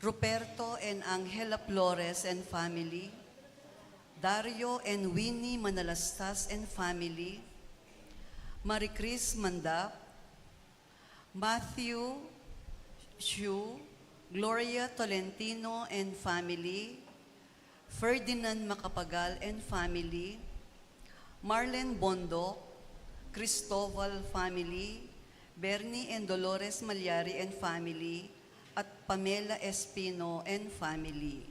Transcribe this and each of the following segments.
Ruperto and Angela Flores and family, Dario and Winnie Manalastas and family, Maricris Mandap, Matthew Xu, Gloria Tolentino and family, Ferdinand Macapagal and family, Marlene Bondok, Cristobal family, Bernie and Dolores Malyari and family, at Pamela Espino and family.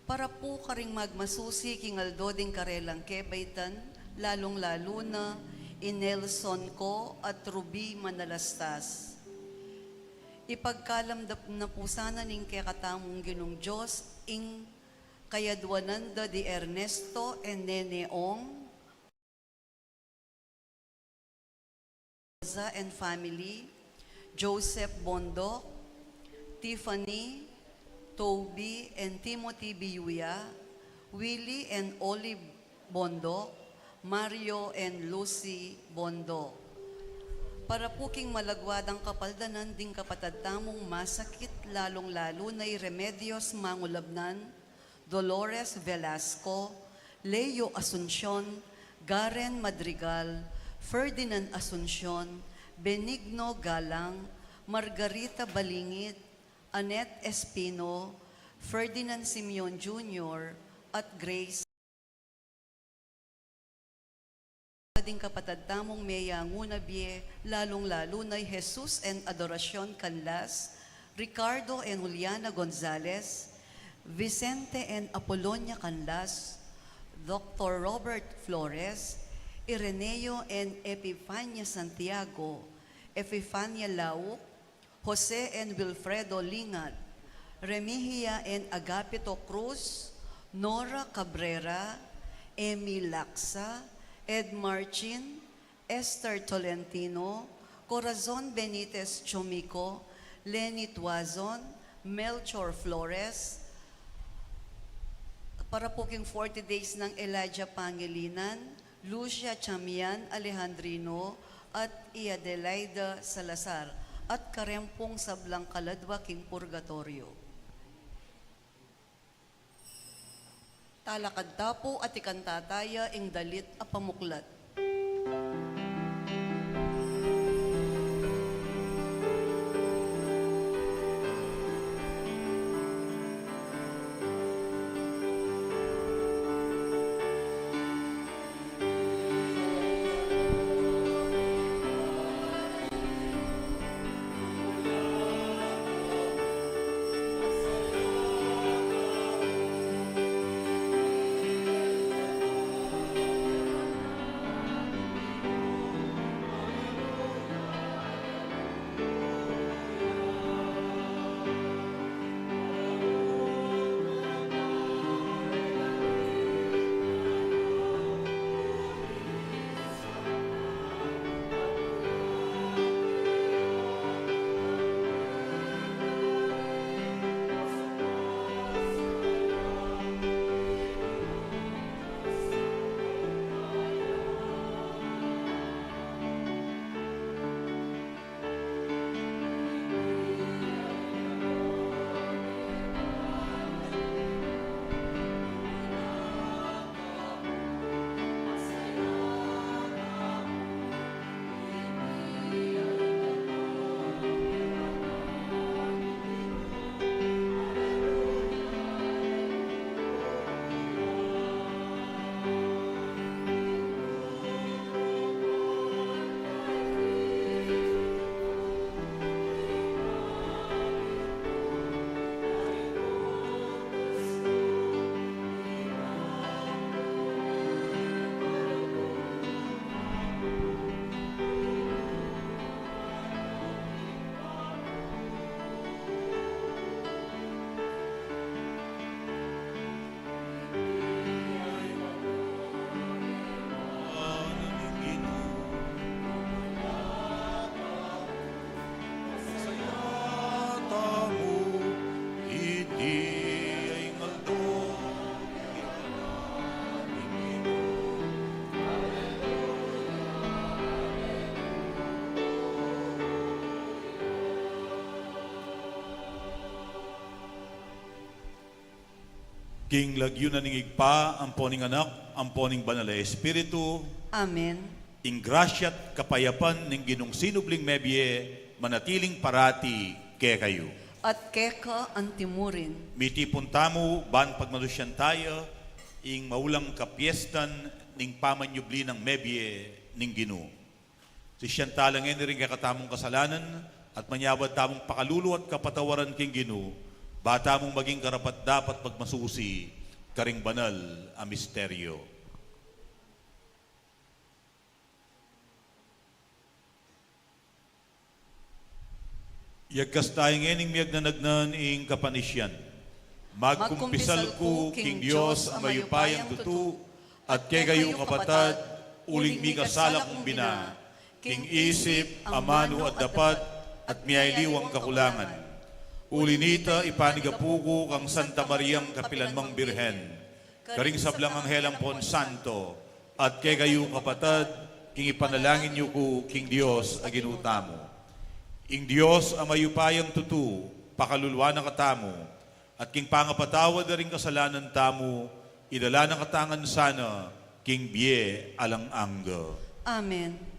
Para po karing magmasusi kingaldo ding karelang kebaitan, lalong-lalo na Inelson ko at Ruby Manalastas. Ipagkalamdap na po sana ning kakatamong ginong Diyos, ing kayadwananda di Ernesto and Neneong, and family, Joseph Bondok, Tiffany, Toby, and Timothy Biyuya, Willie and Olive Bondok, Mario and Lucy Bondok. Para puking malagwadang kapaldanan ding kapatadtamong masakit, lalong-lalo na'y Remedios Mangulabnan, Dolores Velasco, Leo Asuncion, Garen Madrigal, Ferdinand Asuncion, Benigno Galang, Margarita Balingit, Annette Espino, Ferdinand Simeon Jr., at Grace. Ding kapatadtamong Meya Ngunabie, lalong-lalo na Jesus and Adoracion Canlas, Ricardo and Juliana Gonzalez, Vicente and Apolonia Canlas, Dr. Robert Flores, Ireneo and Epifania Santiago, Epifania Lauk, Jose and Wilfredo Lingat, Remihia and Agapito Cruz, Nora Cabrera, Amy Laksa, Ed Marchin, Esther Tolentino, Corazon Benitez Chomico, Lenny Tuazon, Melchor Flores, para poking 40 days ng Elijah Pangilinan, Lucia Chamian Alejandrino, at Iadelaida Salazar, at Karempong Sablang Kaladwa King Purgatorio. Talakad tapo at ikantataya ing dalit a pamuklat. King lagyo na ningigpa, amponing anak, amponing banal na Espiritu, Amen. ing grasya't kapayapan ning ginong sinubling mebye, manatiling parati kaya kayo. At keka antimurin, Mitipon tamo, ban pagmadusyan tayo, ing maulang kapiestan ning pamanyubli ng mebye ning Ginoo. Si siyan talangin rin kakatamong kasalanan at manyabad tamong pakalulu at kapatawaran king Ginoo, bata mong maging karapat dapat pagmasusi, karing banal a misteryo. Yagkas tayong ening miyag na nagnan ing kapanisyan. Magkumpisal ko, King Diyos, ang mayupayang tutu, at kay kayong kapatad, uling mi kasala kong bina, King isip, amano at dapat, at miyailiwang kakulangan. Ulinita ipanigapuko kang Santa Mariang Kapilanmang Birhen, karing sablang Anghelang Pon Santo, at kay kayong kapatad, king ipanalangin niyo ko, King Diyos, aginutamo. Ing Diyos ang mayupayang tutu, pakalulwa ng katamo, at king pangapatawad na rin kasalanan tamo, idala ng katangan sana, king biye alang angga. Amen.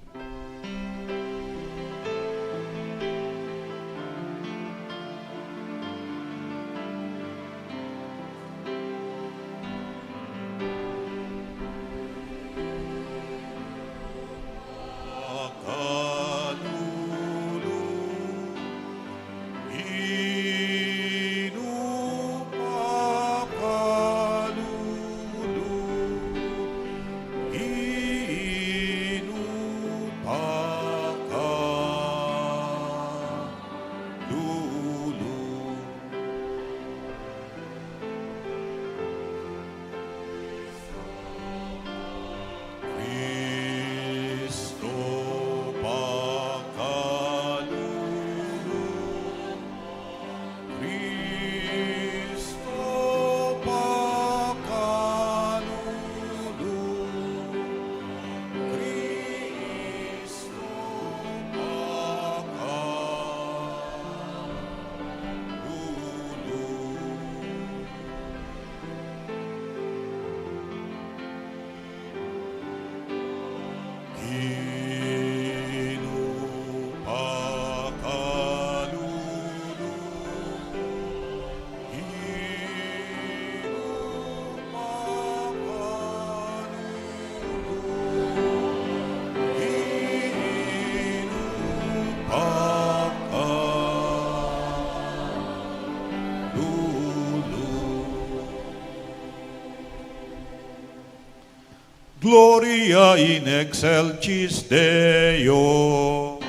Gloria in excelsis Deo.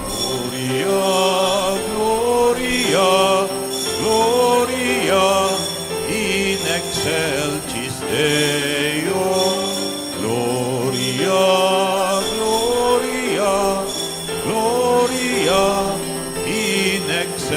Gloria, Gloria, Gloria in excelsis Deo. Gloria, Gloria, Gloria in excelsis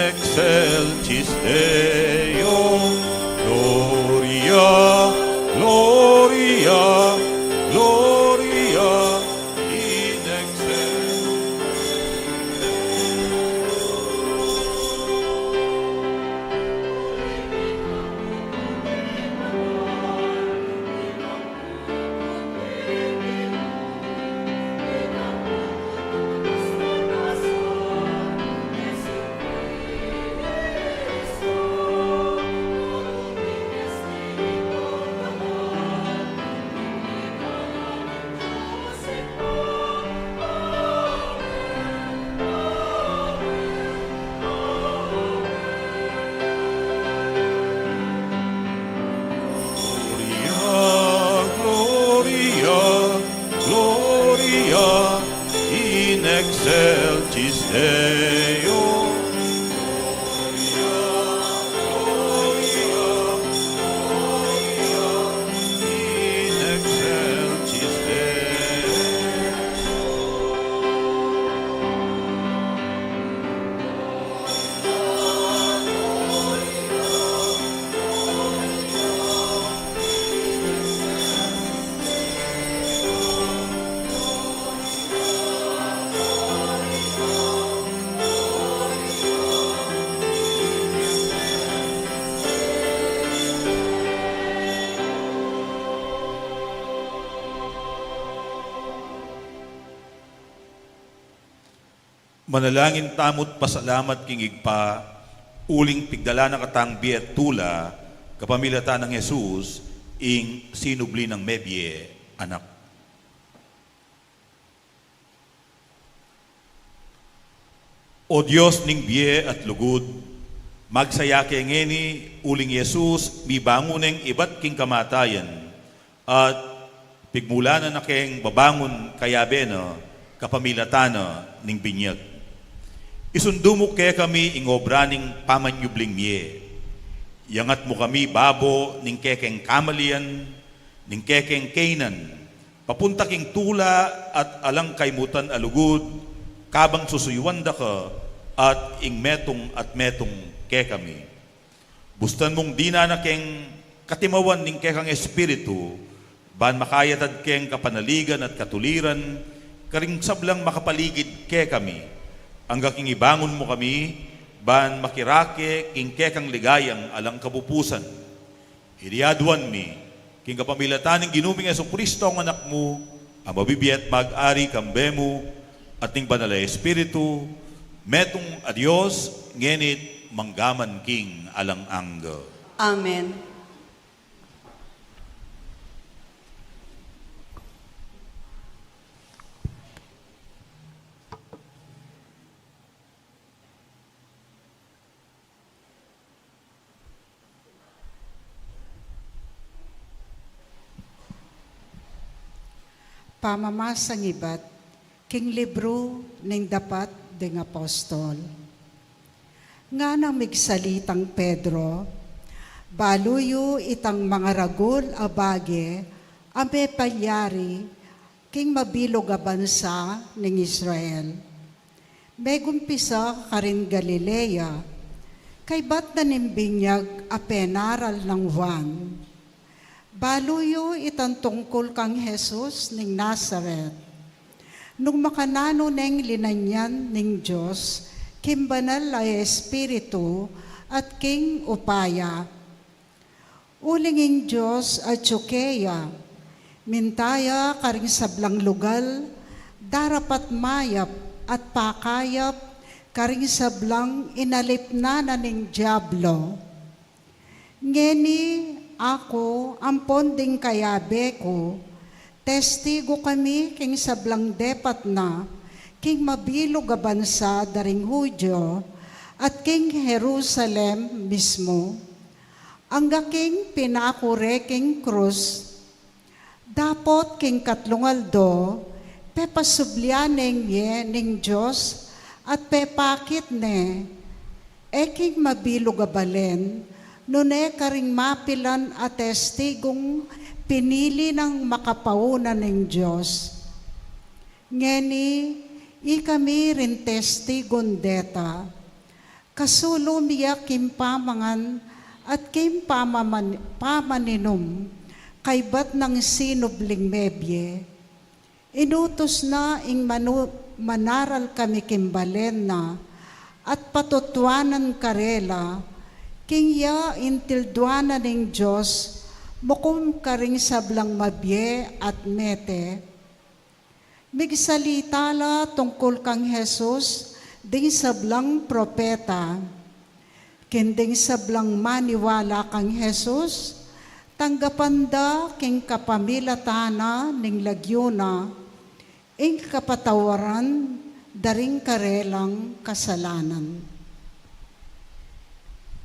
excelsis Deo, Gloria, Gloria, Gloria, in excelsis. Gloria, Gloria, in excelsis Deo. Gloria, Gloria, Gloria, in excelsis Deo. Manalangin tamot pasalamat kingig pa, uling pigdala na katang biet tula, kapamilata ng Jesus, ing sinubli ng mebye, anak. O Diyos ning biye at lugod, magsayake ngeni uling Jesus, mibanguneng iba't king kamatayan, at pigmula na keng babangon kayabeno, kapamilatana ning binyag. Isundumo kaya kami ing obra ning pamanyubling miye. Yangat mo kami babo ning kekeng kamalian, ning kekeng kainan, papunta king tula at alang kaymutan alugod, kabang susuyuanda ka at ing metong ke kami. Bustan mong dina na keng katimawan ning kekang espiritu, ban makayatad keng kapanaligan at katuliran, karing sablang makapaligid ke kami. Hanggang king ibangon mo kami, ban makirake king kekang ligayang alang kabupusan. Iriaduan mi, king kapamilataning ginuming Jesucristo ang anak mo, ang mabibiyat mag-ari kambemo, at ning banal na espiritu, metong adios, ngenit manggaman king alang angga. Amen. Pamamasang ibat, king libro ning dapat ding apostol. Nga nang migsalitang Pedro, baluyo itang mga ragul abage, ame panyari, king mabilog a bansa ning Israel. May gumpisa ka rin Galilea, kay ba't na nimbinyag a penaral ng Juan. Baluyo itang tungkol kang Jesus ning Nazareth. Nung makanano neng linanyan ning Diyos, kim banal ay Espiritu at king upaya. Ulinging Diyos at Tsukeya, mintaya karing sablang lugal, darapat mayap at pakayap, karing sablang inalip na ning Diablo. Ngeni, ako, ang ponding kayabe ko, testigo kami king sablang depat na, king mabilog a bansa daring Hudyo, at king Jerusalem mismo. Ang king pinakure king krus, dapot king katlungaldo, pepasublyaneng ye ning Diyos, at pepakit ne, king mabilog a balen, nune karing mapilan at testigong pinili ng makapaunan ng Diyos. Ngeni, ikami rin testigon deta, kasulo miya kimpamangan at pamaninom, kay bat ng sinubling mebye. Inutos na ing manaral kami kimbalen na, at patutwanan karela, kingya intildwanan ng Diyos, mukum karing sablang mabye at mete. Migsalitala tungkol kang Jesus, ding sablang propeta, kending sablang maniwala kang Jesus, tanggapanda king kapamilatana ning lagyuna, ing kapatawaran, daring karelang kasalanan.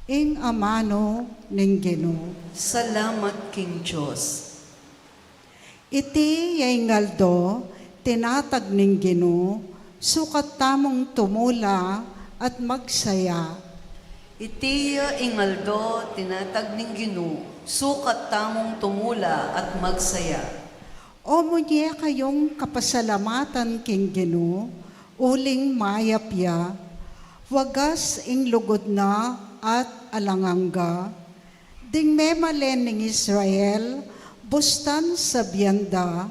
Ing amano ning Ginoo. Salamat king Diyos. Iti yay ngaldo, tinatag ning Ginoo, sukat tamong tumula at magsaya. Itiya ingaldo, tinatag ning Ginoo, sukat tamong tumula at magsaya. O munye kayong kapasalamatan king Ginoo, uling mayapya, wagas ing lugod na at alanganga, ding memalen ning Israel, bustan sa biyanda,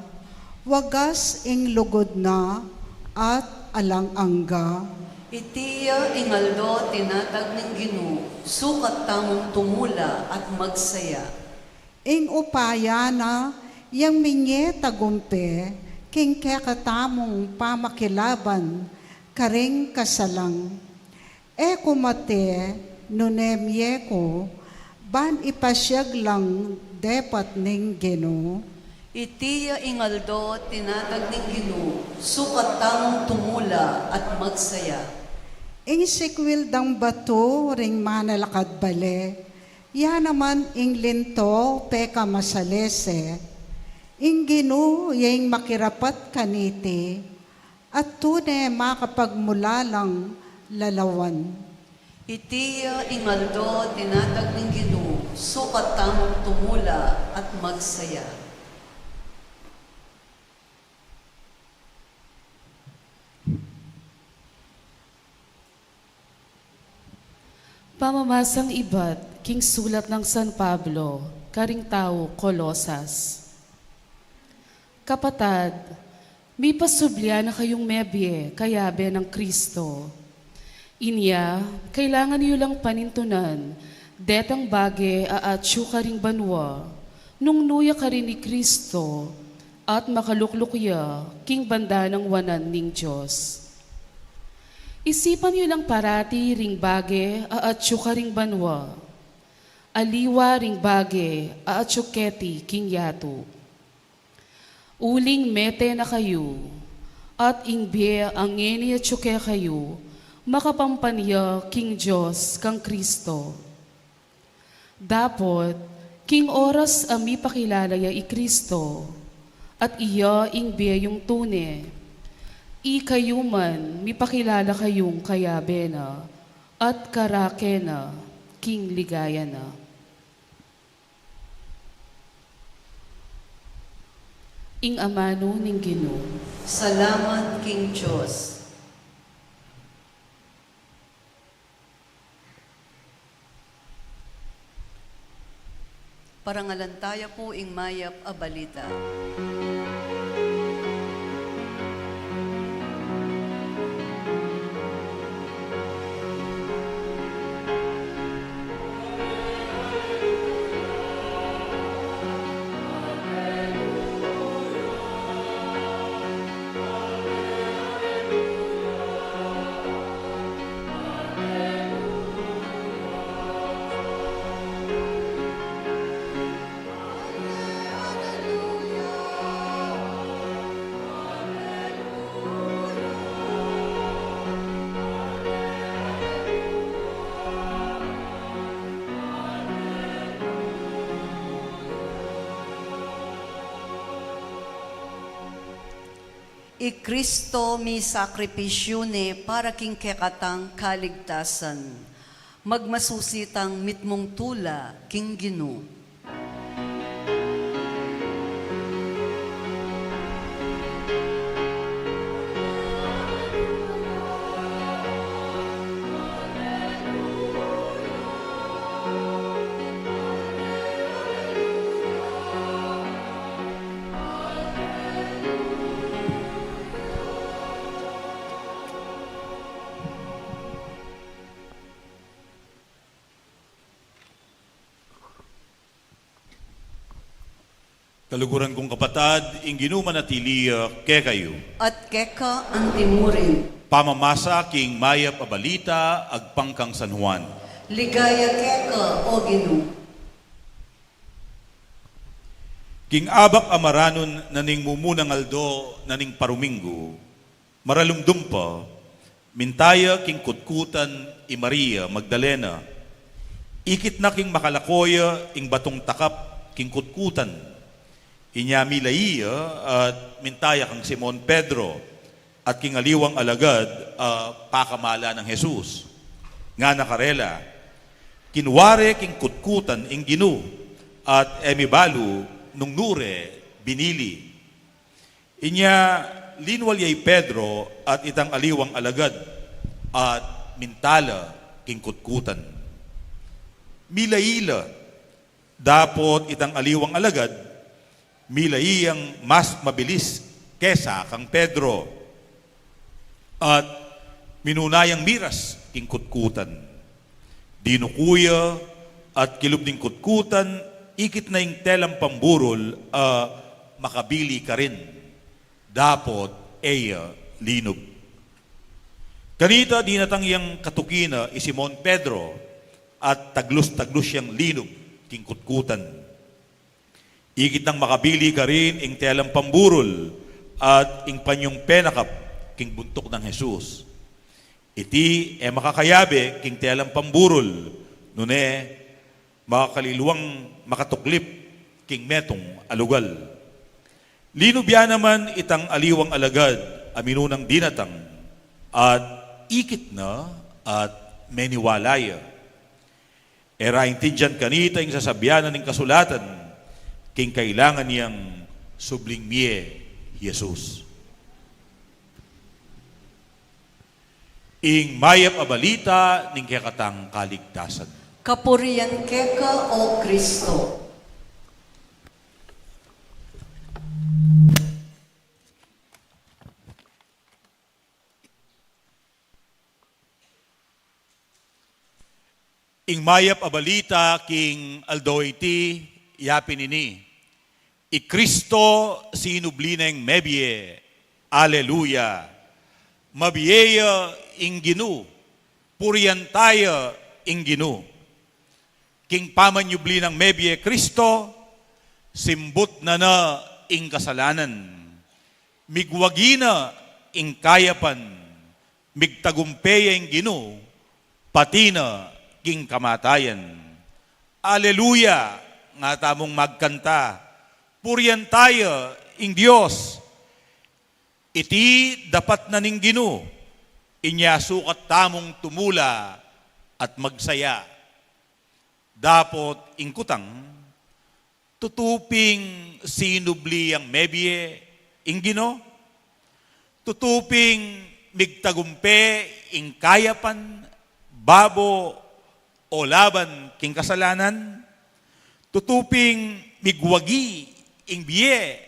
wagas ing lugod na at alanganga. Itiya ingaldo, tinatag ning Ginoo, sukat tamong tumula at magsaya. Ing upaya na, yang minye tagumpe, king kakatamong pamakilaban, karing kasalang. E kumate, nunemye ko, ban ipasyag lang depat ning Ginoo. Itiya ingaldo, tinatag ning Ginoo, sukat tamong tumula at magsaya. Ing sikwil dang bato ring manalakad bale, ya naman ing linto peka masalese, ing Ginoo yang makirapat kaniti, at tune makapagmulalang lalawan. Itiya ingaldo, tinatag ning Ginoo, sukat tamong tumula at magsaya. Pamamasang ibat, king sulat ng San Pablo, karing tao, Kolosas. Kapatad, may pasublya na kayong mebye, kayabe ng Kristo. Inya, kailangan niyo lang panintunan, detang bage aatsu ka ring banwa, nung nuya ka rin ni Kristo, at makaluklukya, king banda ng wanan ning Diyos. Isipan niyo lang parati ring bage aatsu ka ring banwa, aliwa ring bage aatsu keti king yato. Uling mete na kayo, at ingbe ang ngeni at tsuke kayo, makapampanya king Diyos kang Kristo. Dapot, king oras ami pakilalaya i Kristo, at iya ingbe yung tune, i kayo man mipakilala kayong kayabe na, at karake na, king ligaya na. Ing amano ning Ginoo. Salamat king Diyos. Parangalantaya po ing mayap a balita. I Kristo mi sakripisyune para king kekatang kaligtasan. Magmasusitang mitmong tula king Ginoo. Kaluguran kong kapatad, inginu manatiliya ke kayo. At keka ang timurin. Pamamasa king maya pabalita agpangkang San Juan. Ligaya keka o Ginoo. King abak amaranon naning mumunang aldo naning paruminggo. Maralumdum pa, mintaya king kutkutan i Maria Magdalena. Ikit na king makalakoya ing batong takap king kutkutan. Inyami laiya at mintaya kang Simon Pedro at king aliwang alagad pakamala ng Jesus. Nga nakarela, kinware king kutkutan ing Ginoo at emibalu nung nure binili. Inya linwalyay Pedro at itang aliwang alagad at mintala king kutkutan. Milaila dapot itang aliwang alagad milaiyang mas mabilis kesa kang Pedro at minunayang miras king kutkutan. Dinukuya at kilubning kutkutan ikit na yung telang pamburol makabili ka rin. Dapot eya linog. Kanita dinatang yang katukina i Simon Pedro at taglus-taglus yang linog king kutkutan. Ikit nang makabili ka rin ing telang pamburol at ing panyong penakap king buntok ng Jesus. Iti makakayabe king telang pamburol nune makakaliluang makatuklip king metong alugal. Linubya naman itang aliwang alagad aminunang dinatang at ikit na at meniwalaya. Era intindihan kanita ing sasabyanan ng kasulatan king kailangan niyang subling miye Jesus. Ing mayap abalita ning kekatang kaligtasan. Kapurian keka o Kristo. Ing mayap abalita king aldoiti yapin ini. I Kristo sinublineng mebye. Aleluya. Mabiyeya ing Ginoo. Purian tayo ing Ginoo. King pamanyubli ng mebye Kristo, simbot na ing kasalanan. Migwagi na ing kayapan. Migtagumpeya ing Ginoo. Pati na king kamatayan. Aleluya. Nga tamong magkanta. Purian tayo ing Diyos. Iti dapat na ning Ginoo. Inya sukat tamong tumula at magsaya. Dapot ingkutang tutuping sinubli ang mebye ing Ginoo. Tutuping migtagumpe ing kayapan, babo o laban king kasalanan. Tutuping migwagi ing biye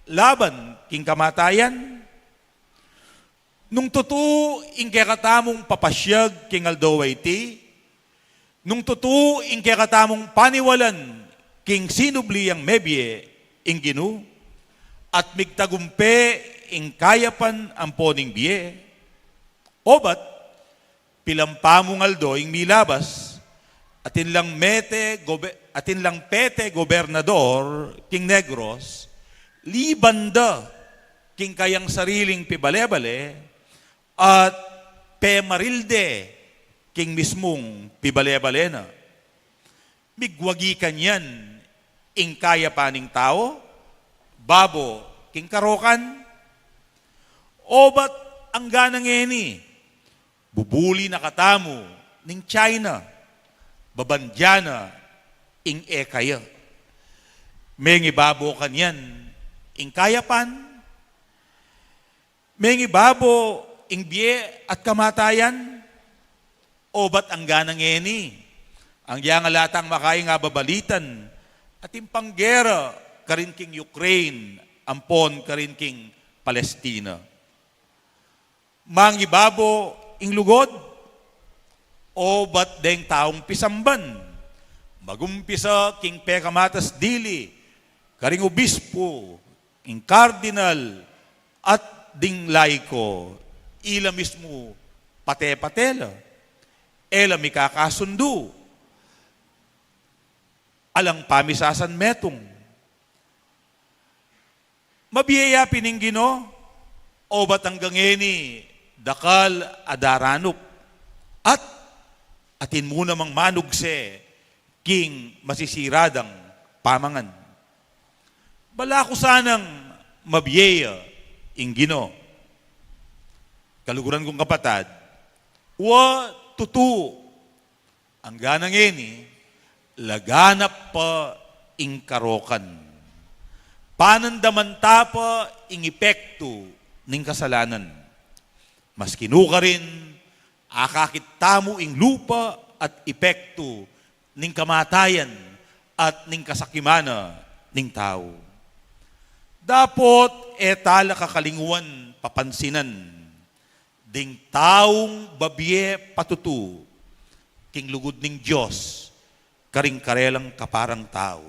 laban king kamatayan. Nung tutu ing kekatamong papasyag king aldawayti, nung tutu ing kekatamong paniwalan king sinubli ang mebye ing Ginoo, at migtagumpe ing kayapan ang poning biye, obat pilampamong aldo ing milabas, atin lang pete gobernador king Negros, libanda king kayang sariling pibalebale, at pemarilde king mismong pibalebale na. Migwagi kanyan ing kaya paning tao, babo king karokan, obat ang ganang eni, bubuli na katamu ning China, babandyana ing ekaya. Mengi babo kanyan ing kayapan, mengi babo ing biye at kamatayan, obat ang ganang eni, ang yangalatang makay nga babalitan, at impanggera karin king Ukraine, ampon karin king Palestina. Mangibabo ing lugod, obat deng taong pisamban, magumpisa king pekamatas dili, karing obispo, ing kardinal, at ding laiko, ila mismo pate-patela, ela mi kakasundo, alang pamisasan metong, mabiyaya pininggino, o ba't hanggang eni, dakal adaranop, at atin mo namang manugse, king masisiradang pamangan. Bala ko sanang mabiyaya, inggino. Kaluguran kong kapatad, wa tutu, ang ganang eni, laganap pa ing karokan. Panandaman tapa ing epekto ning kasalanan. Mas kinuka rin, akakit tamo ing lupa at epekto ning kamatayan at ning kasakimana ning tao. Dapot etala kakalinguan papansinan ding taong babye patutu king lugod ning Diyos karing karelang kaparang tao.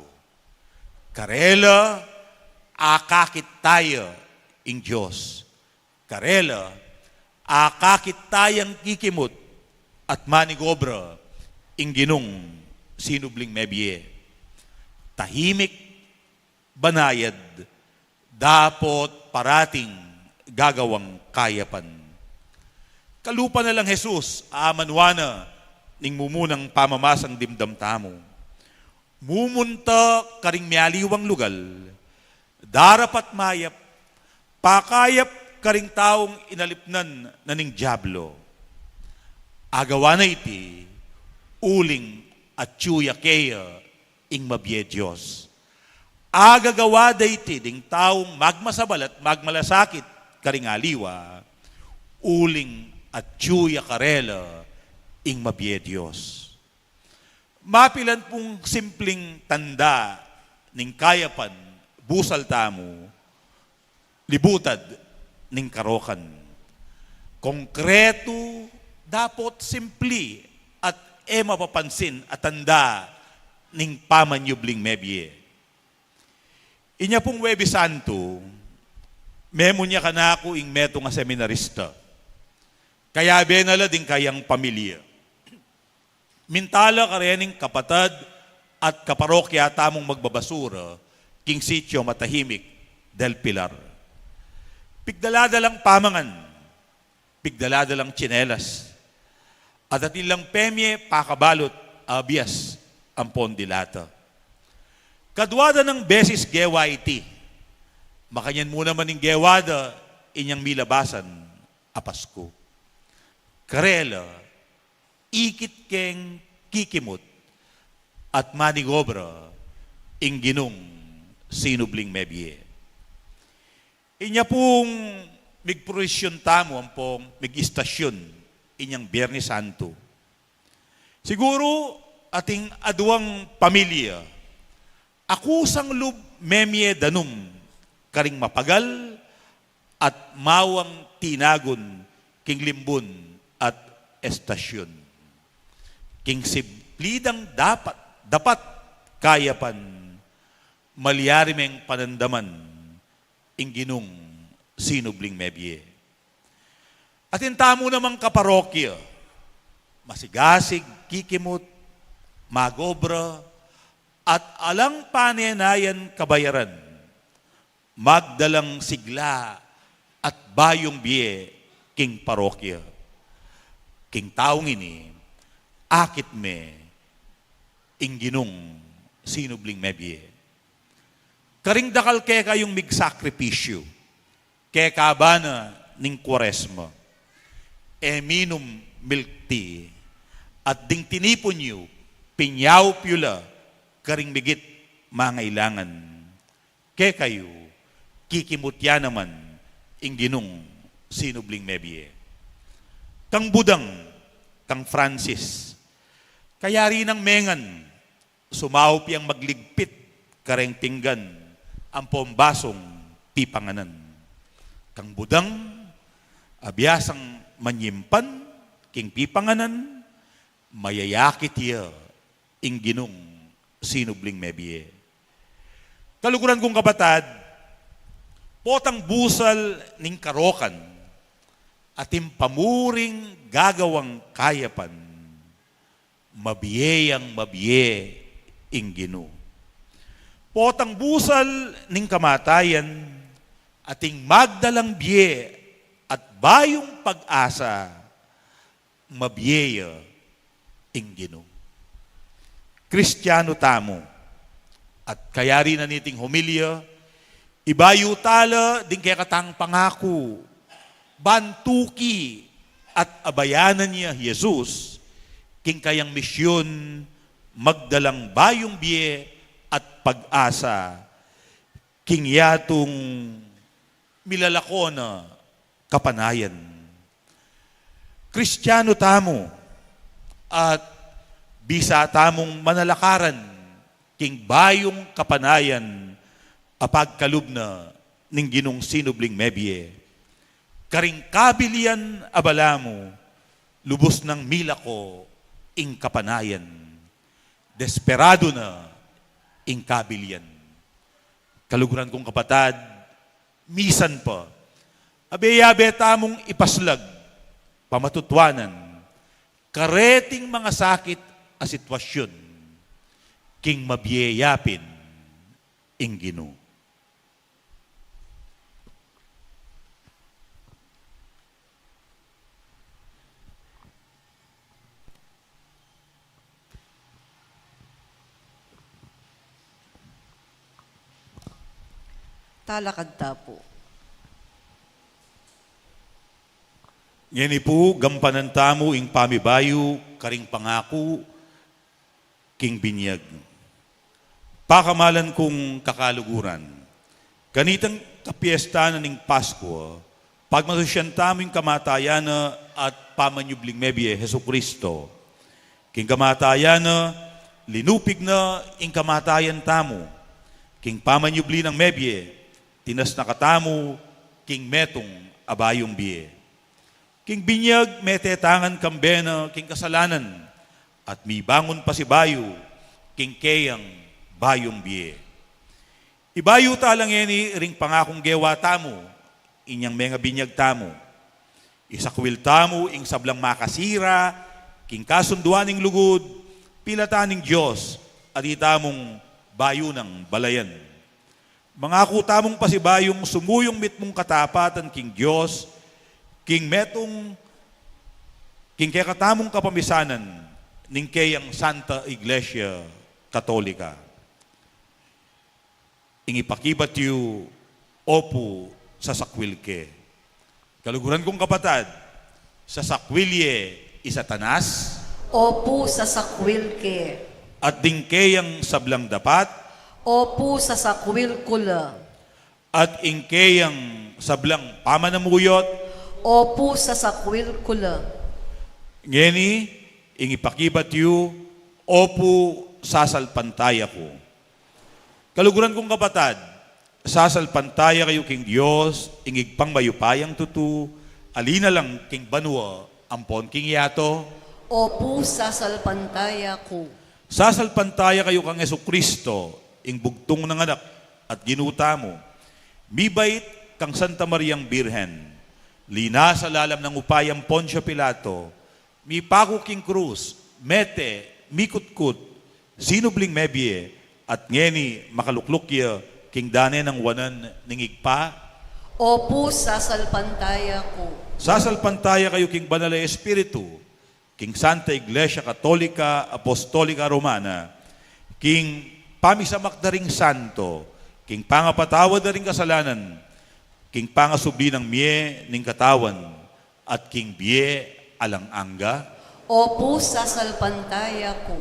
Karela akakit tayo ing Diyos. Karela akakit tayang kikimot at manigobra ing ginong sinubling mebye. Tahimik banayad dapot parating gagawang kayapan. Kalupa na lang Jesus, amanwana, ning mumunang pamamasang dimdam tamo. Mumunta karing mialiwang lugal, darapat mayap, pakayap karing taong inalipnan na ning diablo. Agawa na iti, uling at tsuya kaya ing mabye Diyos. Agagawa da iti ding taong magmasabal at magmalasakit karing aliwa, uling at tsuya karela ing mabye Diyos. Mapilan pong simpleng tanda ning kayapan, busal tamo, libutad ning karokan. Konkreto, dapot simpli at mapapansin at tanda ning pamanyubling mebye. Inya pong Webes Santo, memo niya kanako ing meto nga seminarista. Kaya benala din kayang pamilya. Mintala karening kapatad at kaparokya tamong magbabasura, king sitio matahimik del Pilar. Pigdaladalang pamangan, pigdaladalang tsinelas, at atilang pemye pakabalot abias ang pondilata. Kadwada ng beses gewa iti, makanyan muna man ng gewada inyang milabasan apasko. Karela, ikit keng kikimot at manigobra ing ginong sinubling mebye. Inya pong migprosyon tamo ang pong mig-istasyon inyang Biyernes Santo. Siguro ating aduang pamilya, akusang lub memye danum karing mapagal at mawang tinagon king limbon at estasyon. King siplidang dapat kayapan maliyarimeng panandaman ing ginong sinubling mebye. At intamo namang kaparokya, masigasig, kikimot, magobra, at alang panenayan kabayaran, magdalang sigla at bayong biye king parokya. King taong ini, akit me, ing ginong sinubling mebye. Karing dakal kaya kayong migsakripisyo, kaya kabana ning Kwaresma, minum milk tea, at ding tinipon nyo, pinyaw piyula, karing migit mangailangan. Kaya kayo, kikimutya naman, ing ginong sinubling mebye. Kang Budang, kang Francis, kaya rin ang mengan, sumaupi ang magligpit, kareng pinggan, ang pombasong pipanganan. Kang Budang, abiyasang manyimpan, king pipanganan, mayayakit iya, ing ginong sinubling mebye. Kaluguran kong kabatad, potang busal ning karokan, atim pamuring gagawang kayapan, mabiyeyang mabiye ing Ginoo. Potang busal ning kamatayan, ating magdalang biye at bayong pag-asa, mabiyeya ing Ginoo. Kristiyano tamo, at kaya rin na niting humilya, ibayo tala din kaya katang pangako, bantuki at abayanan niya Jesus, king kayang misyon, magdalang bayong biye at pag-asa, king yatong milalako na kapanayan. Kristiyano tamo, at bisa tamong manalakaran, king bayong kapanayan, apagkalub na ning Ginong sinubling mebye. Karing kabilian abalamo, lubos ng mila ko, ing kapanayan. Desperado na, ing kabilian. Kaluguran kong kapatad, misan pa, abeyabe tamong ipaslag, pamatutwanan, kareting mga sakit a sitwasyon, king mabiyayapin, ing Ginoo. Talakad ta po. Ngeni po, gampanan tamo ing pamibayo, karing pangako, king binyag. Pakamalan kong kakaluguran. Ganitang kapiesta na ning Pasko, pagmasusyan tamo ing kamatayan na at pamanyubling mebye, Heso Kristo. King kamatayan na, linupig na ing kamatayan tamo. King pamanyubli ng mebye, tinas na katamo, king metong abayong biye. King binyag, metetangan kambena, king kasalanan, at mi bangon pa si bayo, king keyang bayong biye. Ibayo talang eni, ring pangakong gewa tamo, inyang mga binyag tamo. Isakwil tamo, ing sablang makasira, king kasunduan ing lugod, pilataning Diyos, at itamong bayo ng balayan. Mga kutamong pasibayong sumuyong mitmong katapatan king Diyos, king metong, king kaya katamong kapamisanan, ning kayang Santa Iglesia Katolika. Ing ipakibat yu, opo sa sakwilke. Kaluguran kong kapatad, sa sakwilye isatanas, Opo sa sakwil ke. at ding kayang sablang dapat, Opo sa sakwil kula. at ingkeyang sablang pamanamuyot, Opo sa sakwil kula. ngeni, ing ipakibat yu, opo sasalpantaya ko. Kaluguran kong kapatad, sasalpantaya kayo king Diyos, ingig pang mayupayang tutu, alina lang king banwa, ampon king yato, Opo sa salpantaya ko. sasalpantaya kayo kang Heso Kristo, ing bugtong ng anak at ginuta mo. Mibait kang Santa Mariang Birhen, lina sa lalam ng upayang Poncio Pilato, mi pako king krus, mete, mikutkut, sinubling mebye, at ngeni makaluklukya king dane ng wanan ningigpa. Opo sa salpantaya ko. Sasalpantaya kayo king Banal na Espiritu, king Santa Iglesia Katolika Apostolika Romana, king pamisamak na ring santo, king pangapatawad na ring kasalanan, king pangasubli ng mie ning katawan, at king biye alang angga, Opo sa salpantaya ko.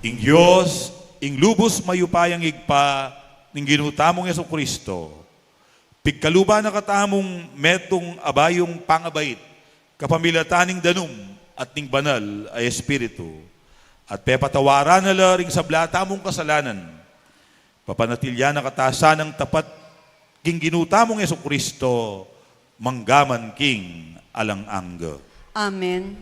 ing Diyos, ing lubos mayupayang igpa, ning ginutamong Yesu Kristo, pigkaluba na katamong metong abayong pangabait, kapamilataning danum at ning banal ay Espiritu, at pepatawaran na laring sablata mong kasalanan, papanatilya na katasan ng tapat, king ginutamong Yesu Kristo, manggaman king alang angga. Amen.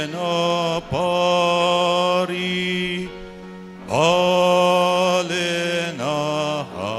Alena pari, Alena ha.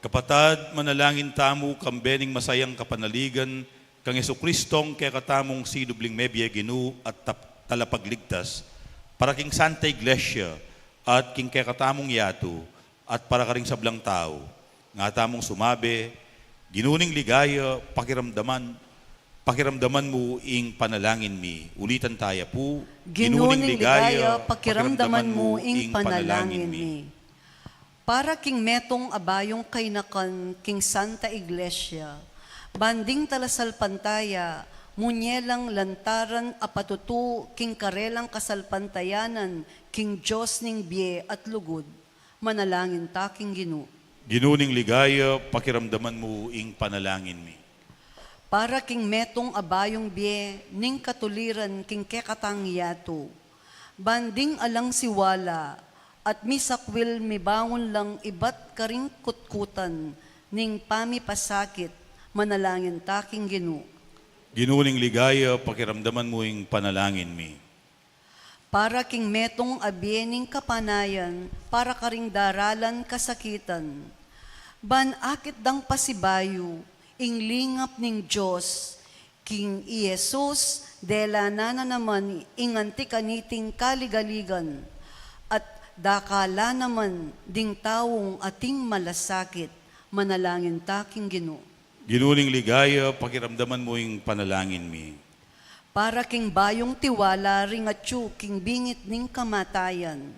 Kapatad, manalangin tamo kambening masayang kapanaligan kang Jesucristong kaya katamong sinubling mebye ginu at talapagligtas para king Santa Iglesia at king kaya katamong yato at para karing sablang tao nga tamong sumabe ginuning ligaya pakiramdaman mo ing panalangin mi. Ulitan tayo po. Ginuning ligaya, pakiramdaman mo ing panalangin mi. Para king metong abayong kainakan king Santa Iglesia, banding talasal pantaya, munyelang lantaran apatutu king karelang kasalpantayanan king Diyos ning biye at lugod, manalangin ta king Ginu. Ginuning ligaya, pakiramdaman mo ing panalangin mi. Para king metong abayong biye ning katuliran king kekatang yato, banding alang siwala, at misakwil mibangon lang ibat karing kutkutan, ning pamipasakit, manalangin taking Ginu. Ginuning ligaya, pakiramdaman mo ing panalangin mi. Para king metong abyening kapanayan, para karing daralan kasakitan, ban akit dang pasibayo, ing lingap ning Diyos, king Iesus, dela na naman inganti kaniting kaligaligan, at dakala naman ding taong ating malasakit, manalangin taking Ginu. Ginuning ligaya, pakiramdaman mo ing panalangin mi. Para king bayong tiwala ringatyu king bingit ning kamatayan,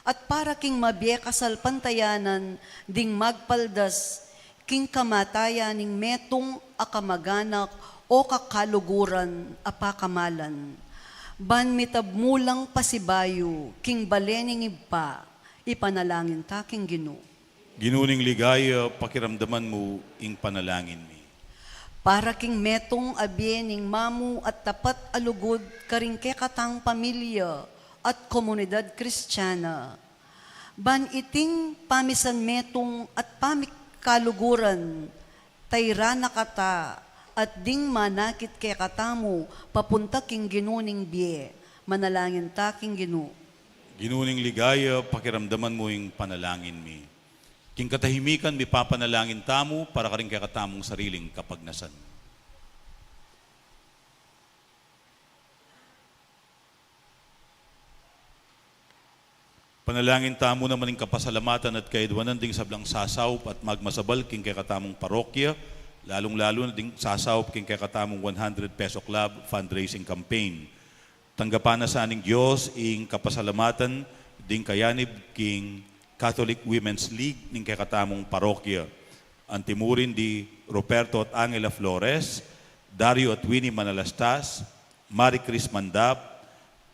at para king mabye kasalpantayanan ding magpaldas king kamatayan ning metong akamaganak o kakaluguran apakamalan. Ban mitabmulang pasibayo, king balening iba, ipanalangin ta king Ginu. Ginuning ligaya, pakiramdaman mo ing panalangin mi. Para king metong abyening mamu at tapat alugod karing kekatang pamilya at komunidad Kristiyana. Ban iting pamisan metong at pamikaluguran, tayrana kata, at ding manakit kay katamu, papunta king ginuning biye, manalangin ta king Ginu. Ginuning ligaya, pakiramdaman mo ing panalangin mi. King katahimikan, mi papanalangin tamo para karing kakatamong sariling kapagnasan. Panalangin tamo naman ing kapasalamatan at kaidwanan ding sablang sasaw at magmasabal king kakatamong parokya, lalong-lalo na ding sasawp king kakatamong 100 peso club fundraising campaign. Tanggapan na sa aning Diyos ing kapasalamatan ding kayanib king Catholic Women's League ning kakatamong parokya. Antimurin di Roberto at Angela Flores, Dario at Winnie Manalastas, Marie Chris Mandap,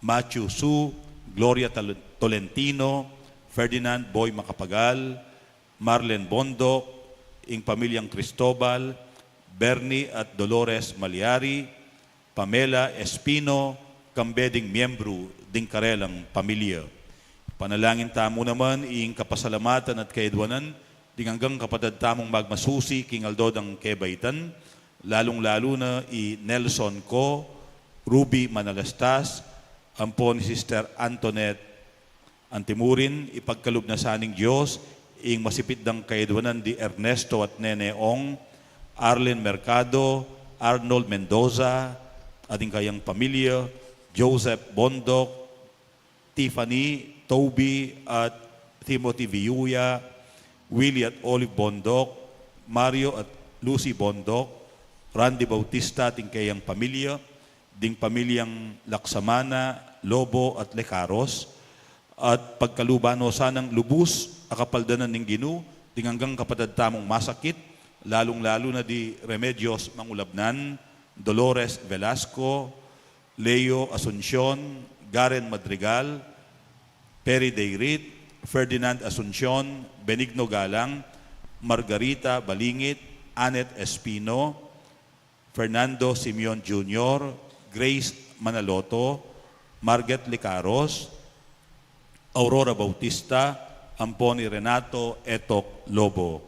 Matthew Su, Gloria Tolentino, Ferdinand Boy Macapagal, Marlen Bondok, ing pamilyang Cristobal, Bernie at Dolores Maliari, Pamela Espino, kambeding miyembro ding karelang pamilya. Panalangin tamo naman ing kapasalamatan at kaidwanan ding hanggang kapatid tamong magmasusi king Aldodang Kebaitan, lalong-lalo na i Nelson Co, Ruby Manalastas, ampo ni Sister Antoinette Antimurin, ipagkalub na sa aning Diyos, ing masipit dang kaidwanan di Ernesto at Nene Ong, Arlen Mercado, Arnold Mendoza, ating kayang pamilya, Joseph Bondok, Tiffany, Toby at Timothy Viuya, Willie at Olive Bondok, Mario at Lucy Bondok, Randy Bautista ating kayang pamilya, ding pamilyang Laksamana, Lobo at Lecaros, at pagkalubano sanang lubus, akapaldanan ng Ginu, hanggang kapatid tamong masakit, lalong-lalo na di Remedios Mangulabnan, Dolores Velasco, Leo Asuncion, Garen Madrigal, Perry Deirit, Ferdinand Asuncion, Benigno Galang, Margarita Balingit, Anet Espino, Fernando Simeon Jr., Grace Manaloto, Margaret Licaros, Aurora Bautista, Amponi Renato, Etok Lobo.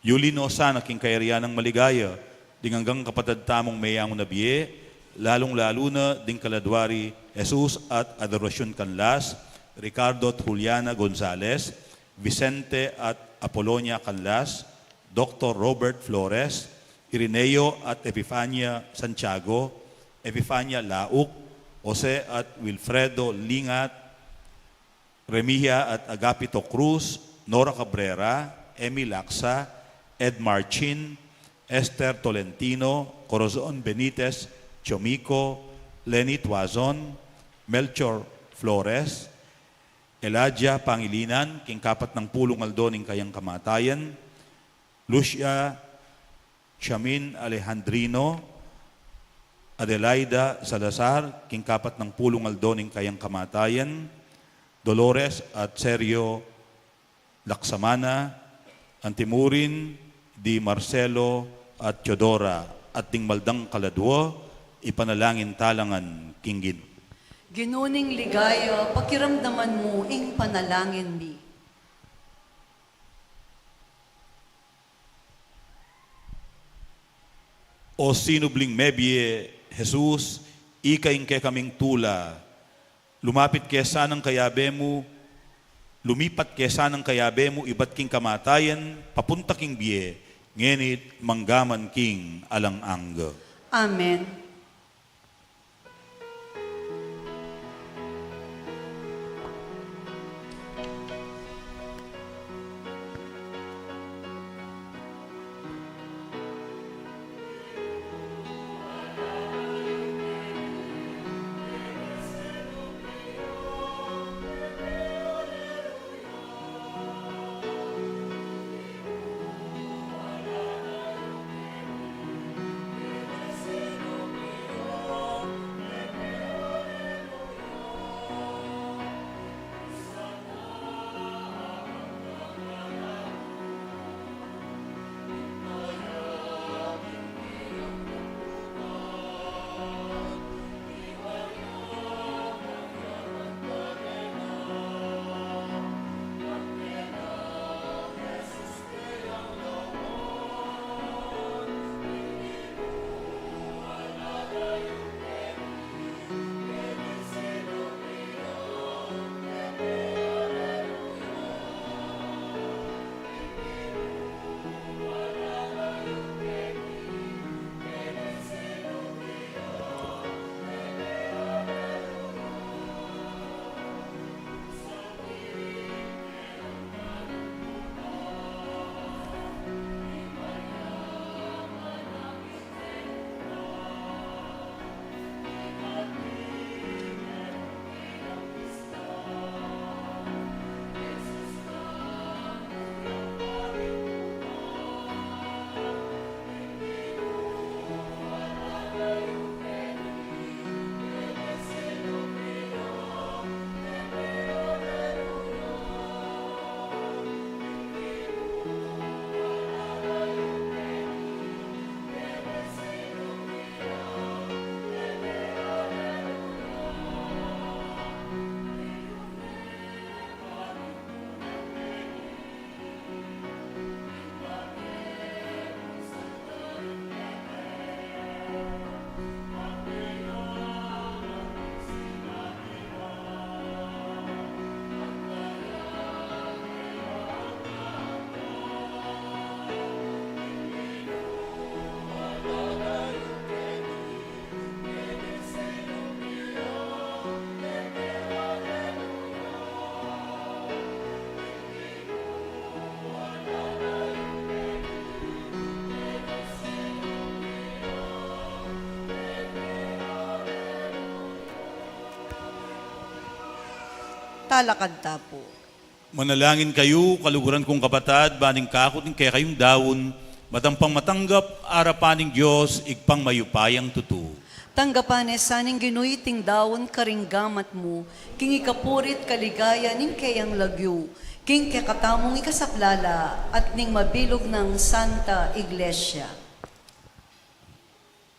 Yulino sa naking kayarian ng maligaya, hanggang kapatid tamong mayamon na biye, lalong-lalo na ding kaladwari Jesus at Adorasyon Canlas, Ricardo at Juliana Gonzales, Vicente at Apolonia Canlas, Dr. Robert Flores, Irineo at Epifania Santiago, Epifania Lauk, Jose at Wilfredo Lingat, Remia at Agapito Cruz, Nora Cabrera, Emmy Laksa, Ed Marchin, Esther Tolentino, Corazon Benitez, Chomico, Lenny Tuazon, Melchor Flores, Elijah Pangilinan, kingkapat ng pulong aldoning kayang kamatayan, Lucia Shamin Alejandrino, Adelaida Salazar, kingkapat ng pulong aldoning kayang kamatayan, Dolores at Sergio Laksamana, Antimurin, Di Marcelo at Teodora, at ding maldang kaladwo, ipanalangin talangan kinggin. Ginuning ligaya, pakiramdaman mo ing panalangin mi. O sinubling mebye, Jesus, ikaing ke kaming tula, lumapit kesa ng kayabe mo, lumipat kesa ng kayabe mo, ibat king kamatayan, papunta king biye, ngenit manggaman king alang-ang. Amen. talakad tapo. Manalangin kayo, kaluguran kong kapatad, baning kakot ng kaya kayong dawon, matampang matanggap, arapaning Diyos, igpang mayupayang tutu. Tanggapan saning ginuiting dawon karinggamat mo, king ikapurit kaligaya ning kayang lagyo, king kakatamong ikasaplala, at ning mabilog ng Santa Iglesia.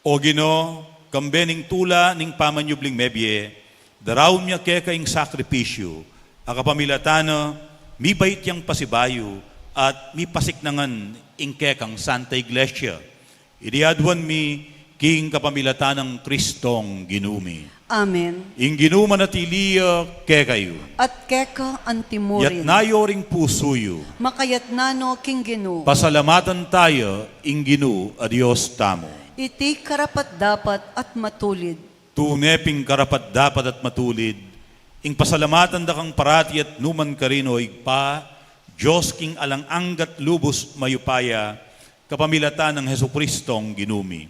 O Ginoo, kambening tula ning pamanyubling mebye, daraw niya kaya kayong sakripisyo, akapamilatana, mi bait yang pasibayo, at mi pasiknangan ing kekang Santa Iglesia. Iriadwan mi, king kapamilatan ng Kristong ginumi. Amen. Ing ginuma na tiliya kaya kayo. At keka Yat antimurin, nayoring pusuyo, makayat nano king ginu, pasalamatan tayo, ing ginu, a Diyos tamo. iti karapat dapat at matulid. Tuneping karapat dapat at matulid, ing pasalamatan da kang parati at numan karino igpa, Diyos king alang anggat lubos mayupaya, kapamilatan ng Heso Kristong ginumi.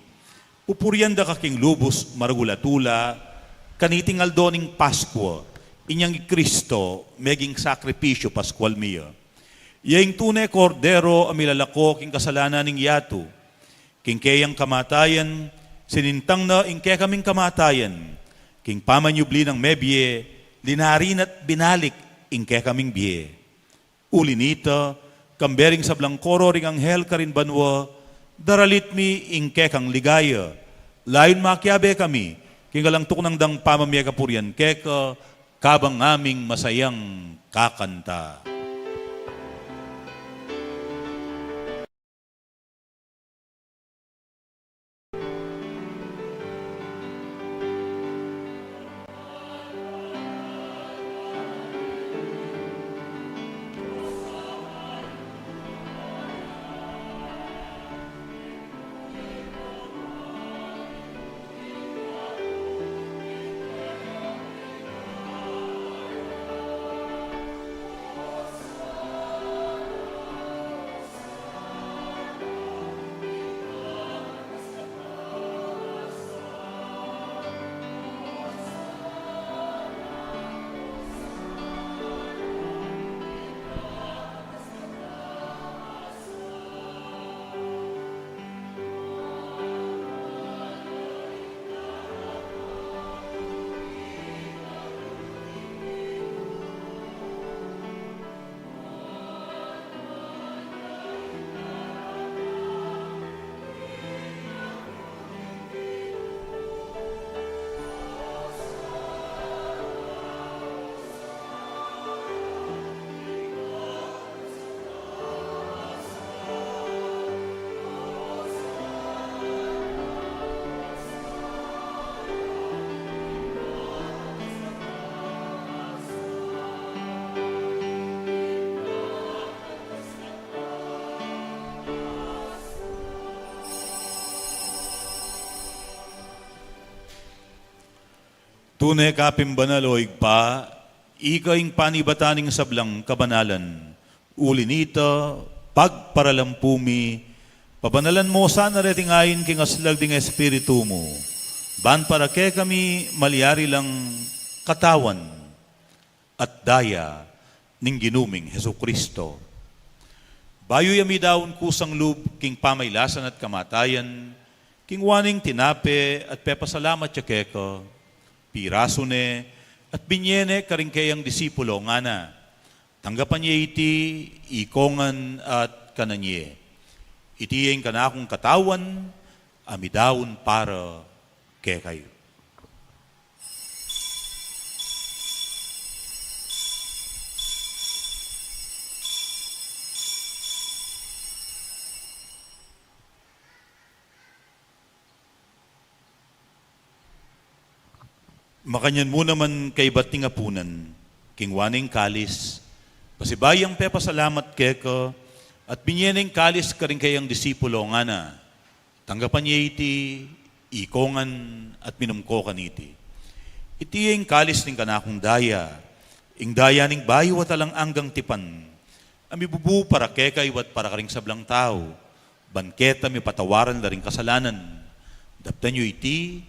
Pupurian da ka king lubos marugulatula, kaniting aldoning Pasko, inyang Kristo, meging sakripisyo Pascual miya. Yaing tunay kordero amilalako king kasalanan ning yatu, king kayang kamatayan, sinintang na ing kaya kaming kamatayan, king pamanyubli ng mebye, linarin at binalik ing kaya kaming biye. Uli nito, kambering sa blangkoro ring anghel karin banwa, daralit mi ing kaya kang ligaya. Layon makiabe kami, king alang tuknang dang pamamaya kapurian keka, kabang aming masayang kakanta. Tunay kapim banal o igpa, ikaing panibataning sablang kabanalan. Uli nito, pagparalampumi, pabanalan mo sana retingayin king aslag ding espiritu mo. Ban para ke kami malyari lang katawan at daya ning ginuming Heso Kristo. Bayo yami daon kusang lub king pamaylasan at kamatayan, king waning tinape at pepasalamat siya keko, piraso ne, at binyene karingkayang disipulo nga na. Tanggapan niya iti, ikongan at kananye. Iti yung kanakong katawan, amidawon para kay kayo. Makanyan mo naman kay bating apunan, kingwaning kalis, pasibayang pepa salamat keko, at binyeneng kalis ka rin kayang disipulo nga na, tanggapan niya iti, ikongan at minumko kaniti. Iti yung kalis ning kanakong daya, ing daya ning bayo at alang anggang tipan, amibubu para kekay wat para karing sablang tao, banketa mi patawaran na ring kasalanan, daptan nyo iti,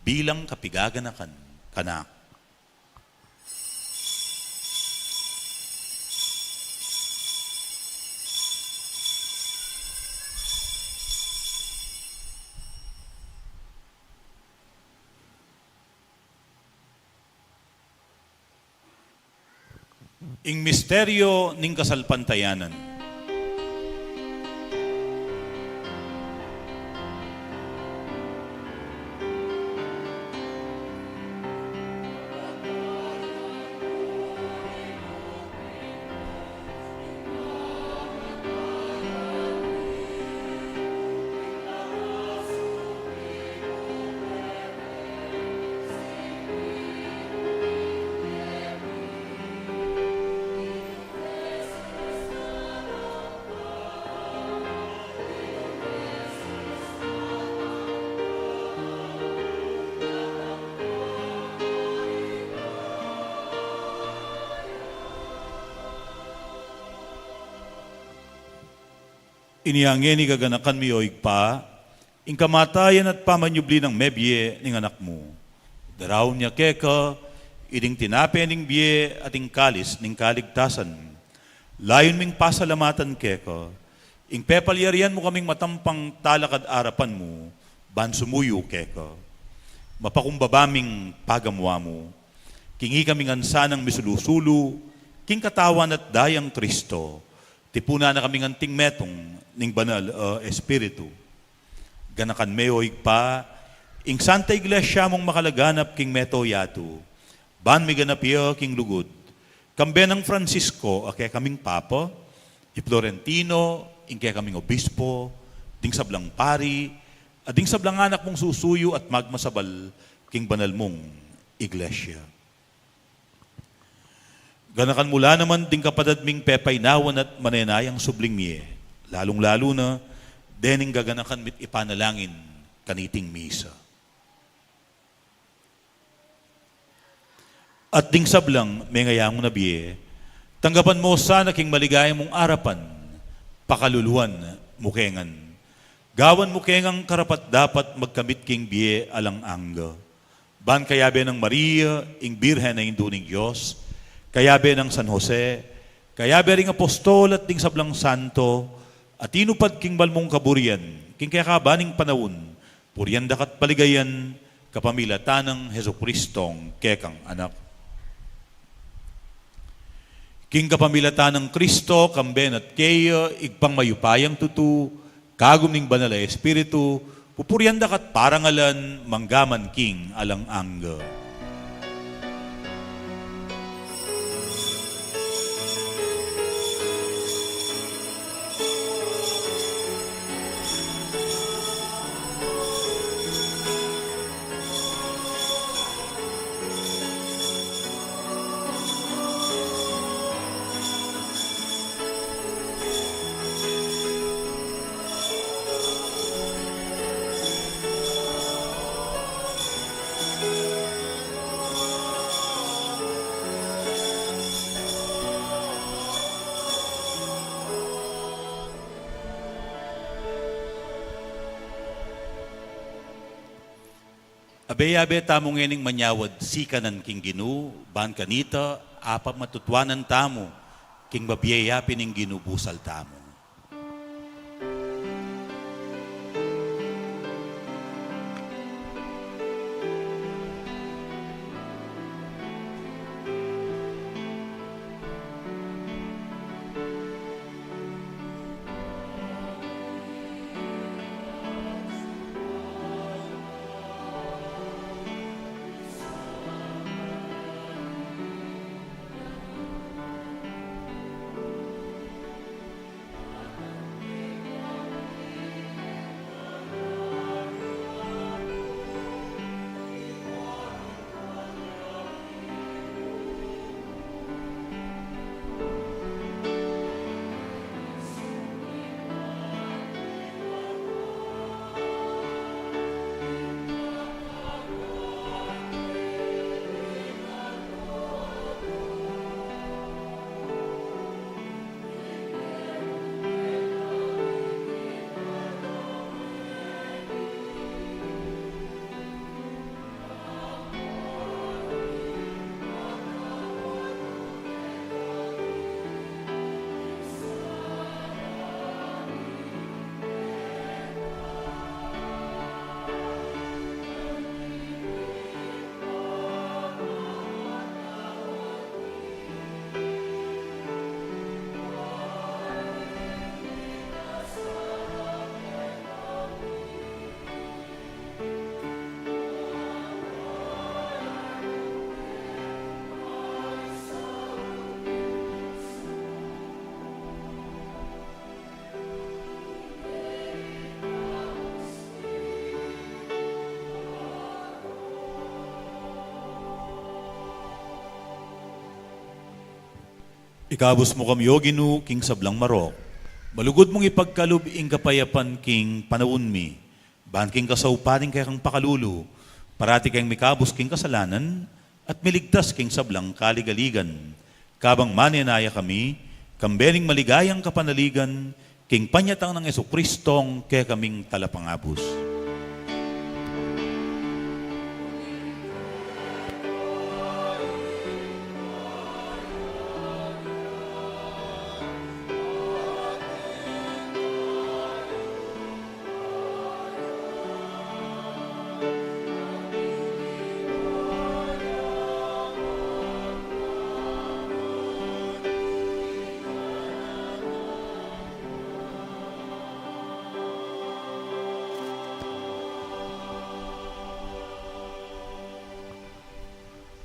bilang kapigaganakan. Kanak. ing misteryo ning kasalpantayanan. Iniangin ni gaganakan mi oig pa, ing kamatayan at pamanyubli ng mebye ning anak mo. Daraw niya keka, iding tinape ning biye at ing kalis ning kaligtasan. Layon ming pasalamatan keka, ing pepalyarian mo kaming matampang talakad arapan mo, ban sumuyo keka. Mapakumbabaming pagamwa mo, kingi kaming ansanang misulusulu, king katawan at dayang Kristo, tipuna na kaming anting metong ning banal espiritu. Ganakan meoy pa, ing Santa Iglesia mong makalaganap king meto yatu, ban mi ganapyo king lugod, kambe ng Francisco, ake kaming papa, i Florentino, ing kaya kaming obispo, ding sablang pari, at ding sablang anak mong susuyo at magmasabal king banal mong Iglesia. Ganakan mula naman ding kapadadming pepaynawan at manenayang subling miye, lalong-lalo na, dening gaganakan mit ipanalangin kaniting misa. At ding sablang, may ngayang na biye, tanggapan mo sana king maligayang mong arapan, pakaluluan, mukengan. Gawan mukengang karapat dapat magkamit king biye alang angga. Ban kayabe ng Maria, ing Birhen na induning Diyos, kayabe ng San Jose, kayabe ring apostol at ding sablang santo, at inupad king balmong kaburian, king kaya kabaning panawon, purian dakat paligayan, kapamilatan ng Heso Kristong kekang anak. King kapamilatan ng Kristo, kamben at keya, igpang mayupayang tutu, kagum ning banal na espiritu, pupurian dakat parangalan, manggaman king alang angga. Abe-abe tamong ngening manyawad sikanan king Ginu, ban kanita, apa matutwanan tamo, king mabiyayapin ning Ginu busal tamo. Ikabos mo kami, O Ginu, king sablang marok. Balugod mong ipagkalub ing kapayapan king panawun mi. Ban king kasaupating kay kang pakalulu. Parati kayong mikabos king kasalanan at miligtas king sablang kaligaligan. Kabang maninaya kami, kambening maligayang kapanaligan, king panyatang ng Jesucristong kaya kaming talapangabos.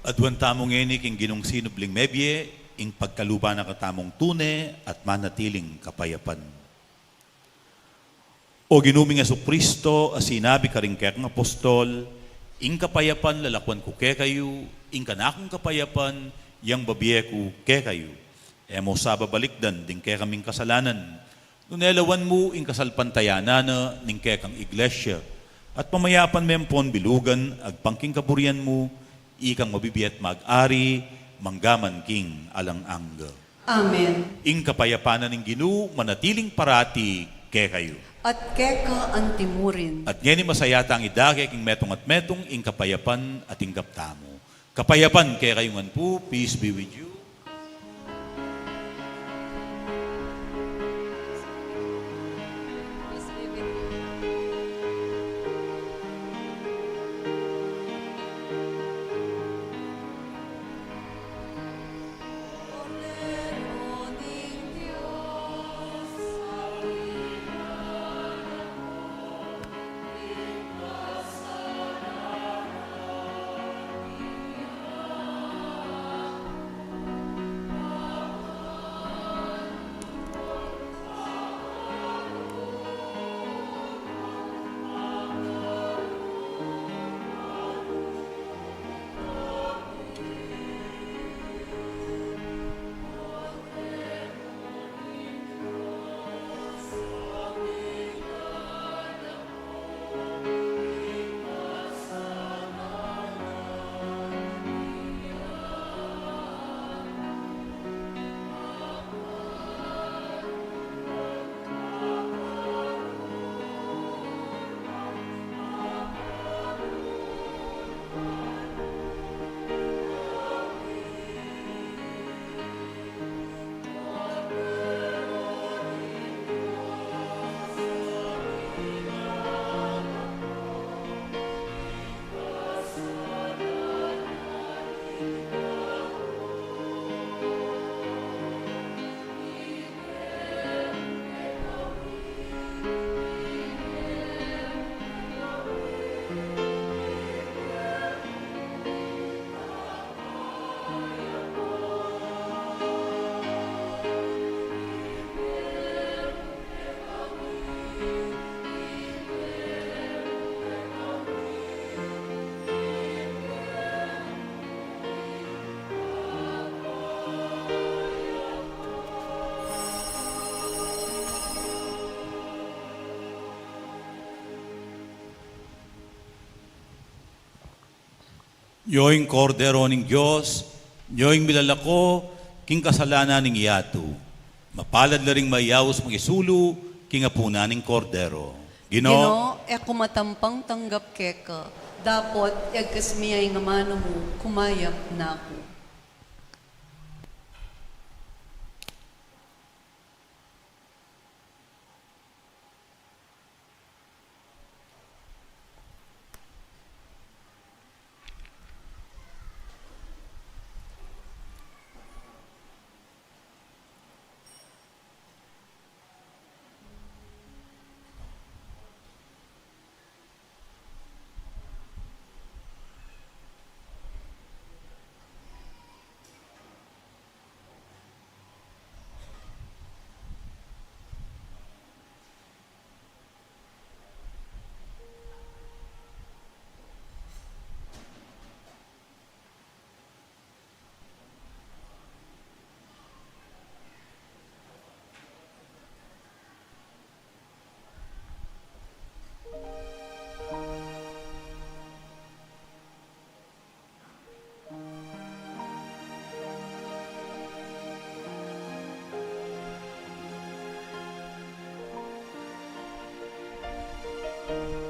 Adwan tamong ngeni king ginong sinubling mebye, ing pagkaluba na katamong tune at manatiling kapayapan. O ginuming Jesucristo, as sinabi ka rin kaya kang apostol, ing kapayapan lalakwan ko kaya kayo, ing kanakong kapayapan, yang babye ko kaya kayo. Emo sa babalikdan, ding kaya kaming kasalanan. Nunelawan mo, ing kasalpantayanana, ning kaya kang iglesia. At pamayapan mempon bilugan, agpangking kaburian mo, ikang mabibiyat mag-ari, manggaman king alang-angga. Amen. Ing kapayapanan ng Ginu, manatiling parati kay kayo. At keka antimurin. At ngeni masayata ang idake king metong at metong ing kapayapan at ing kaptamo. Kapayapan kay kayungan po, peace be with you. Yoing kordero ning Diyos, yoing milalako, king kasalanan ning iyatu. Mapalad la ring mayaws magisulu, king apuna ning kordero. Gino, kumatampang tanggap keka. Dapot, agkasmiyay nga mano mo, kumayap na ako. Sayang, oh,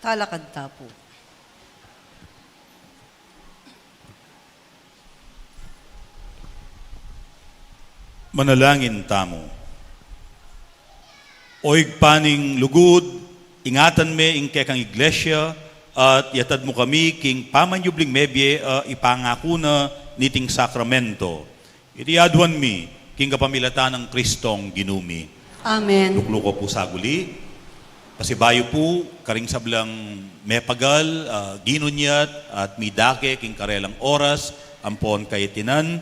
Talakad tapo. Manalangin tamo. Oig paning lugod, ingatan me ing kekang iglesia, at yatad mo kami king pamanyubling mebye ipangako na niting sakramento. Iti aduan mi, king kapamilatan ng Kristong ginumi. Amen. Lukluko po sa guli. Pasibayo po, karing sablang mepagal, ginunyat, at midake, king karelang oras, ampon kayetinan,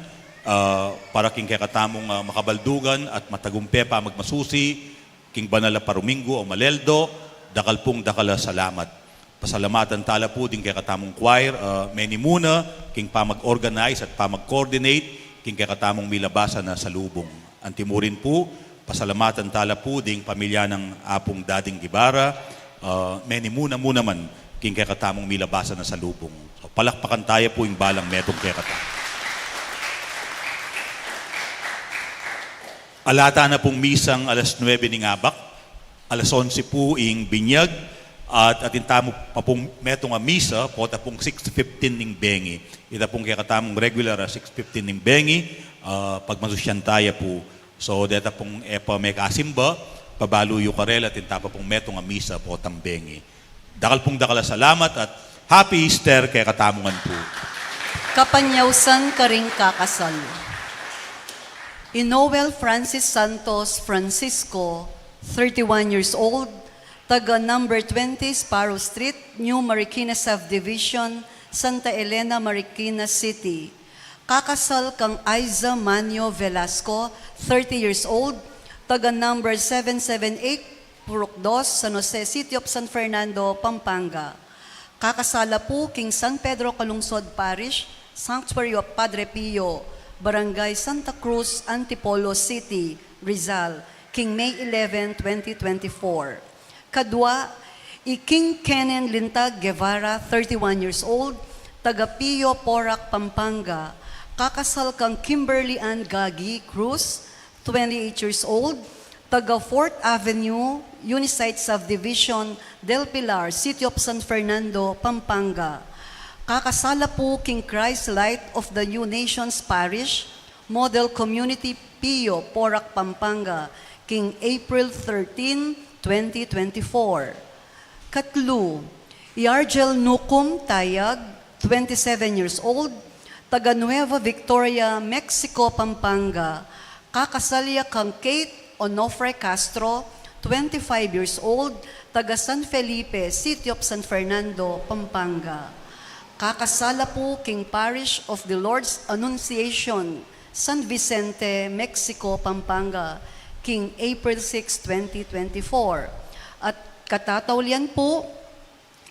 para king kakatamong makabaldugan at matagumpe pa magmasusi, king banala parumingo o maleldo, dakal pong dakala salamat. Pasalamatan tala po din kakatamong choir, many muna, king pa mag-organize at pa mag-coordinate, king kakatamong milabasan na salubong. Antimurin po, pasalamatan tala po ding pamilya ng apong Dading Gibara, many muna man, king kakatamong milabasan na salubong. So, palakpakan tayo po yung balang metong kakatamong. Alata na pong misang alas 9 ni Ngabak, alas 11 po ing binyag, at atintamo pa pong metong misa, pota pong 6:15 ning bengi. Ita pong kakatamong regular 6:15 ning bengi, pagmasusyan tayo po. So, deta pong epa may kasimba, pabaluyo karela, tinta pa pong metong misa, potang bengi. Dakal pong dakala salamat at Happy Easter kay katamungan po. Kapanyawsan karing kakasal. Inoel Francis Santos Francisco, 31 years old, taga number 20 Sparrow Street, New Marikina Subdivision, Santa Elena, Marikina City. Kakasal kang Aiza Manyo Velasco, 30 years old, taga number 778 Purok 2, San Jose, City of San Fernando, Pampanga. Kakasala po king San Pedro Calungsod Parish, Sanctuary of Padre Pio, Barangay Santa Cruz, Antipolo City, Rizal, king May 11, 2024. Kadwa, King Kenen Lintag Guevara, 31 years old, taga Pio Porac, Pampanga. Kakasal kang Kimberly Ann Gagi Cruz, 28 years old, taga 4th Avenue, Unisite Subdivision, Del Pilar, City of San Fernando, Pampanga. Kakasala po king Christ Light of the New Nations Parish, Model Community Pio, Porac, Pampanga, king April 13, 2024. Katlu, Yargel Nukum Tayag, 27 years old, taga Nueva Victoria, Mexico, Pampanga. Kakasalya kang Kate Onofre Castro, 25 years old, taga San Felipe, City of San Fernando, Pampanga. Kakasala po king Parish of the Lord's Annunciation, San Vicente, Mexico, Pampanga, king April 6, 2024. At katataulian po,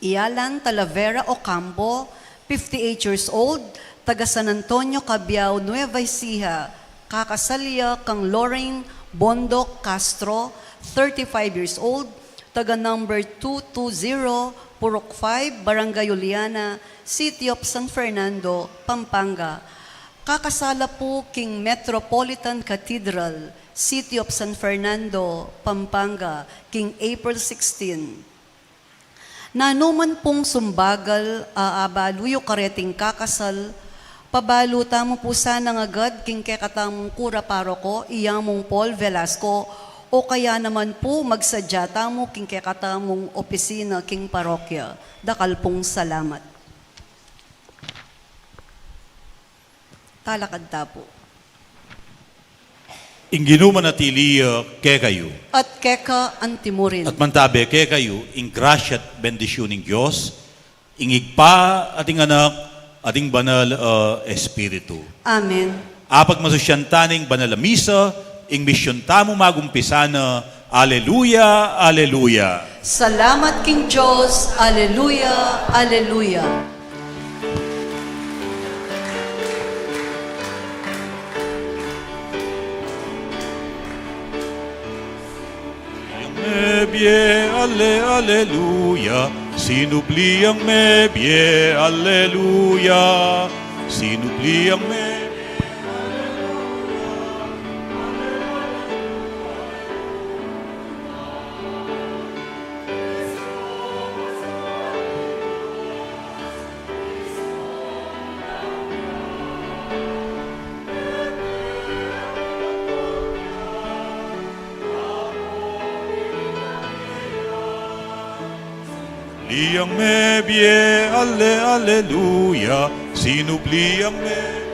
Ialan Talavera Ocampo, 58 years old, taga San Antonio, Cabiao, Nueva Ecija. Kakasalya kang Lorraine Bondo Castro, 35 years old, taga number 220, Purok 5, Barangay Juliana, City of San Fernando, Pampanga. Kakasala po king Metropolitan Cathedral, City of San Fernando, Pampanga, king April 16. Nanuman pong sumbagal, abaluyo kareting kakasal, pabaluta mo po sana nga agad king kekatamong kura paroko, iyamong Paul Velasco, o kaya naman po magsadyata mo king kekatamong opisina king parokya. Dakal pong salamat. Talakad tapo. Inginuman at iliya ke kayo. At keka antimurin. At mantabe ke kayo, ing grasya at bendisyon ng Diyos, ingigpa ating anak, ating banal espiritu. Amen. Apag masusyantaning banal na misa, ing misyon tamo magumpisa na, Alleluia, Alleluia. Salamat king Diyos. Alleluia, Alleluia. Mebye, Alleluia. Sinubli ang mebye, Alleluia. Sinubli ang mebye. Sinubli ang mebye, alle, alleluia. Sinubli ang mebye.